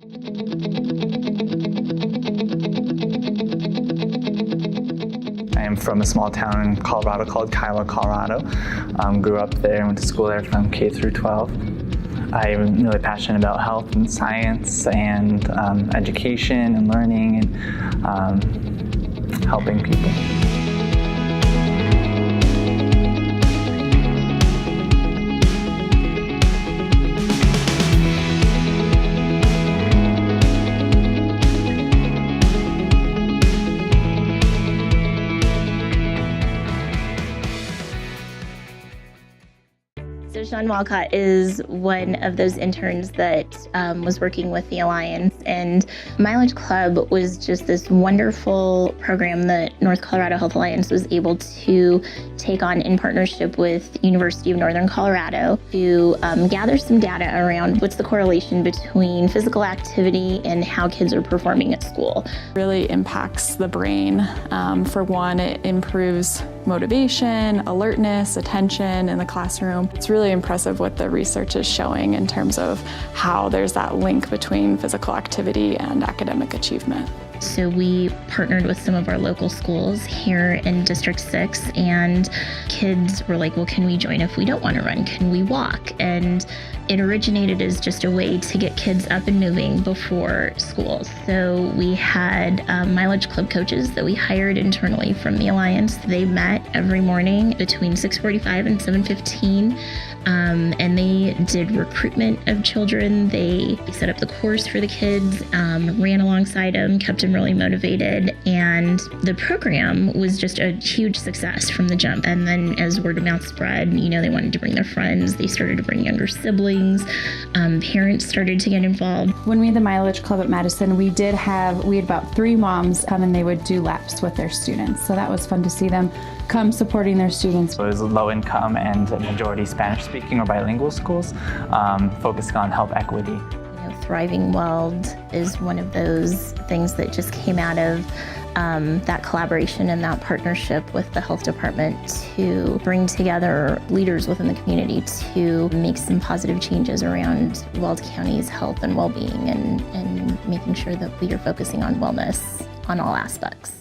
I am from a small town in Colorado called Kiowa, Colorado. Grew up there, went to school there from K through 12. I'm really passionate about health and science and education and learning and helping people. So Sean Walcott is one of those interns that was working with the Alliance, and Mileage Club was just this wonderful program that North Colorado Health Alliance was able to take on in partnership with University of Northern Colorado to gather some data around what's the correlation between physical activity and how kids are performing at school. Really impacts the brain. For one, it improves motivation, alertness, attention in the classroom. It's really impressive what the research is showing in terms of how there's that link between physical activity and academic achievement. So we partnered with some of our local schools here in District 6, and kids were like, well, can we join if we don't want to run? Can we walk? And it originated as just a way to get kids up and moving before school. So we had Mileage Club coaches that we hired internally from the Alliance. They met every morning between 6:45 and 7:15. And they did recruitment of children. They set up the course for the kids, ran alongside them, kept them really motivated. And the program was just a huge success from the jump. And then as word of mouth spread, they wanted to bring their friends. They started to bring younger siblings. Parents started to get involved. When we had the Mileage Club at Madison, we had about 3 moms come and they would do laps with their students. So that was fun to see them come supporting their students. It was low income and a majority Spanish speaking or bilingual schools focusing on health equity. Thriving Weld is one of those things that just came out of that collaboration and that partnership with the health department to bring together leaders within the community to make some positive changes around Weld County's health and well-being and making sure that we are focusing on wellness on all aspects.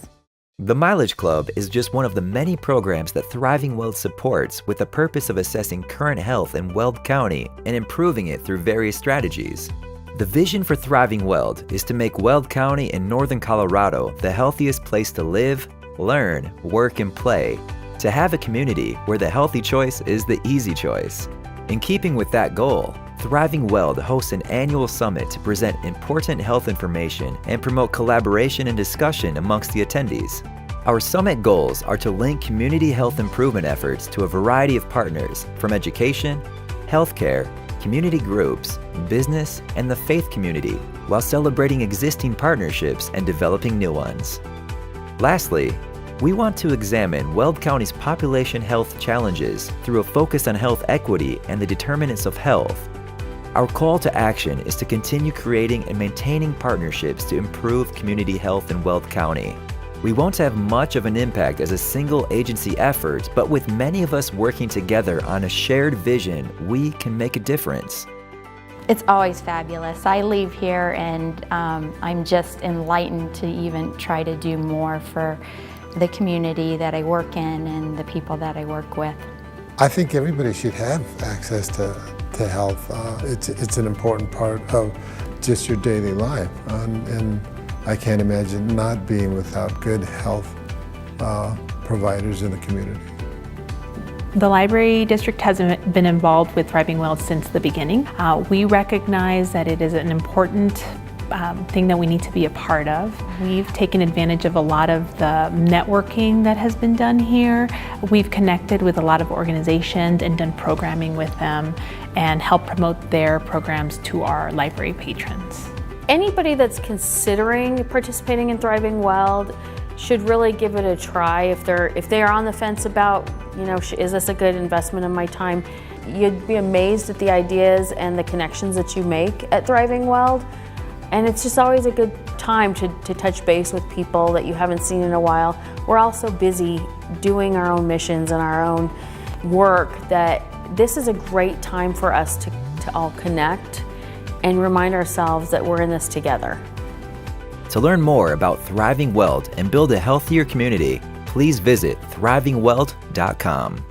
The Mileage Club is just one of the many programs that Thriving Weld supports with the purpose of assessing current health in Weld County and improving it through various strategies. The vision for Thriving Weld is to make Weld County in northern Colorado the healthiest place to live, learn, work, and play, to have a community where the healthy choice is the easy choice. In keeping with that goal, Thriving Weld hosts an annual summit to present important health information and promote collaboration and discussion amongst the attendees. Our summit goals are to link community health improvement efforts to a variety of partners from education, healthcare, community groups, business, and the faith community, while celebrating existing partnerships and developing new ones. Lastly, we want to examine Weld County's population health challenges through a focus on health equity and the determinants of health. Our call to action is to continue creating and maintaining partnerships to improve community health in Weld County. We won't have much of an impact as a single agency effort, but with many of us working together on a shared vision, we can make a difference. It's always fabulous. I leave here and I'm just enlightened to even try to do more for the community that I work in and the people that I work with. I think everybody should have access to health. It's an important part of just your daily life. And I can't imagine not being without good health providers in the community. The library district has been involved with Thriving Weld since the beginning. We recognize that it is an important thing that we need to be a part of. We've taken advantage of a lot of the networking that has been done here. We've connected with a lot of organizations and done programming with them and helped promote their programs to our library patrons. Anybody that's considering participating in Thriving Weld should really give it a try. If they are on the fence about, is this a good investment of my time? You'd be amazed at the ideas and the connections that you make at Thriving Weld. And it's just always a good time to touch base with people that you haven't seen in a while. We're all so busy doing our own missions and our own work that this is a great time for us to all connect and remind ourselves that we're in this together. To learn more about Thriving Weld and build a healthier community, please visit thrivingweld.com.